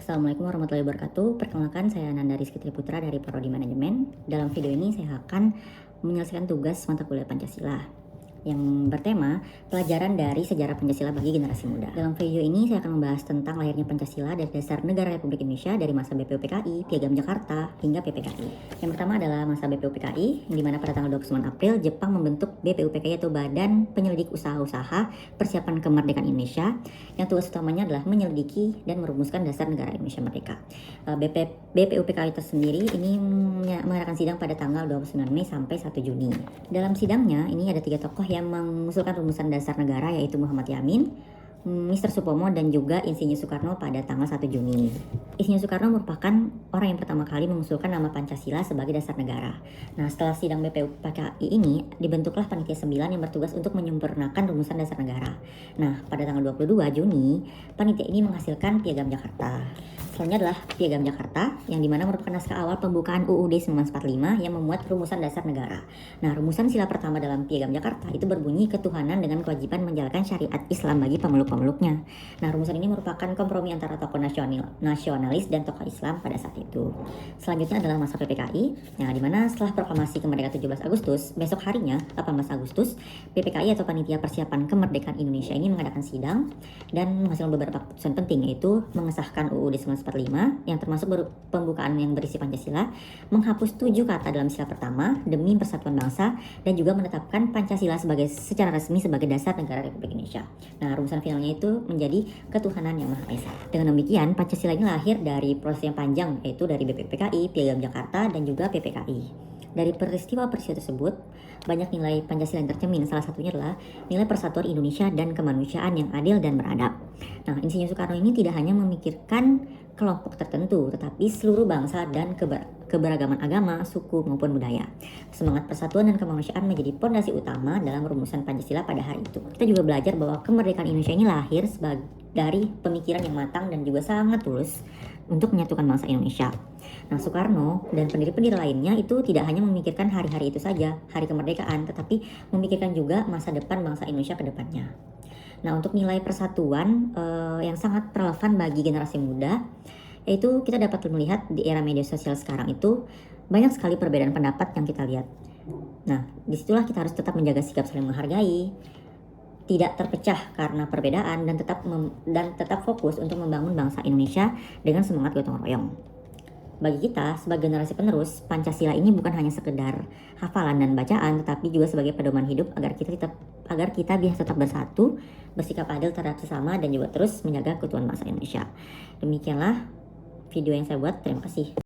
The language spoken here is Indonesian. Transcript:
Assalamualaikum warahmatullahi wabarakatuh. Perkenalkan, saya Nanda Rizky Triputra dari Prodi Manajemen. Dalam video ini saya akan menyelesaikan tugas mata kuliah Pancasila yang bertema pelajaran dari sejarah Pancasila bagi generasi muda. Dalam video ini saya akan membahas tentang lahirnya Pancasila dari dasar negara Republik Indonesia dari masa BPUPKI, Piagam Jakarta, hingga PPKI. Yang pertama adalah masa BPUPKI, di mana pada tanggal 29 April Jepang membentuk BPUPKI atau Badan Penyelidik Usaha-Usaha Persiapan Kemerdekaan Indonesia, yang tugas utamanya adalah menyelidiki dan merumuskan dasar negara Indonesia merdeka. BPUPKI tersendiri ini mengadakan sidang pada tanggal 29 Mei sampai 1 Juni. Dalam sidangnya ini ada 3 tokoh yang mengusulkan rumusan dasar negara, yaitu Muhammad Yamin, Mr. Supomo, dan juga Insinyur Soekarno pada tanggal 1 Juni. Insinyur Soekarno merupakan orang yang pertama kali mengusulkan nama Pancasila sebagai dasar negara. Nah, setelah sidang BPUPKI ini, dibentuklah Panitia 9 yang bertugas untuk menyempurnakan rumusan dasar negara. Nah, pada tanggal 22 Juni, panitia ini menghasilkan Piagam Jakarta. Selanjutnya adalah Piagam Jakarta, yang dimana merupakan naskah awal pembukaan UUD 1945 yang memuat rumusan dasar negara. Nah, rumusan sila pertama dalam Piagam Jakarta itu berbunyi ketuhanan dengan kewajiban menjalankan syariat Islam bagi pemeluk-pemeluknya. Nah, rumusan ini merupakan kompromi antara tokoh nasionalis dan tokoh Islam pada saat itu. Selanjutnya adalah masa PPKI, yang dimana setelah proklamasi kemerdekaan 17 Agustus, besok harinya 18 Agustus, PPKI atau Panitia Persiapan Kemerdekaan Indonesia ini mengadakan sidang dan menghasilkan beberapa keputusan penting, yaitu mengesahkan UUD 1945 yang termasuk pembukaan yang berisi Pancasila, menghapus 7 kata dalam sila pertama demi persatuan bangsa, dan juga menetapkan Pancasila secara resmi sebagai dasar negara Republik Indonesia. Nah, rumusan finalnya itu menjadi ketuhanan yang Maha Esa. Dengan demikian, Pancasila ini lahir dari proses yang panjang, yaitu dari BPUPKI, Piagam Jakarta, dan juga PPKI. Dari peristiwa-peristiwa tersebut, banyak nilai Pancasila yang tercermin. Salah satunya adalah nilai persatuan Indonesia dan kemanusiaan yang adil dan beradab. Nah, Insinyur Soekarno ini tidak hanya memikirkan kelompok tertentu, tetapi seluruh bangsa dan keberagaman agama, suku, maupun budaya. Semangat persatuan dan kemanusiaan menjadi pondasi utama dalam rumusan Pancasila pada hari itu. Kita juga belajar bahwa kemerdekaan Indonesia ini lahir dari pemikiran yang matang dan juga sangat tulus untuk menyatukan bangsa Indonesia. Nah, Soekarno dan pendiri-pendiri lainnya itu tidak hanya memikirkan hari-hari itu saja, hari kemerdekaan, tetapi memikirkan juga masa depan bangsa Indonesia ke depannya. Nah, untuk nilai persatuan yang sangat relevan bagi generasi muda, yaitu kita dapat melihat di era media sosial sekarang itu banyak sekali perbedaan pendapat yang kita lihat. Nah, disitulah kita harus tetap menjaga sikap saling menghargai, tidak terpecah karena perbedaan, dan tetap fokus untuk membangun bangsa Indonesia dengan semangat gotong royong. Bagi kita sebagai generasi penerus, Pancasila ini bukan hanya sekedar hafalan dan bacaan, tetapi juga sebagai pedoman hidup agar kita bisa tetap bersatu, bersikap adil terhadap sesama, dan juga terus menjaga keutuhan bangsa Indonesia. Demikianlah video yang saya buat. Terima kasih.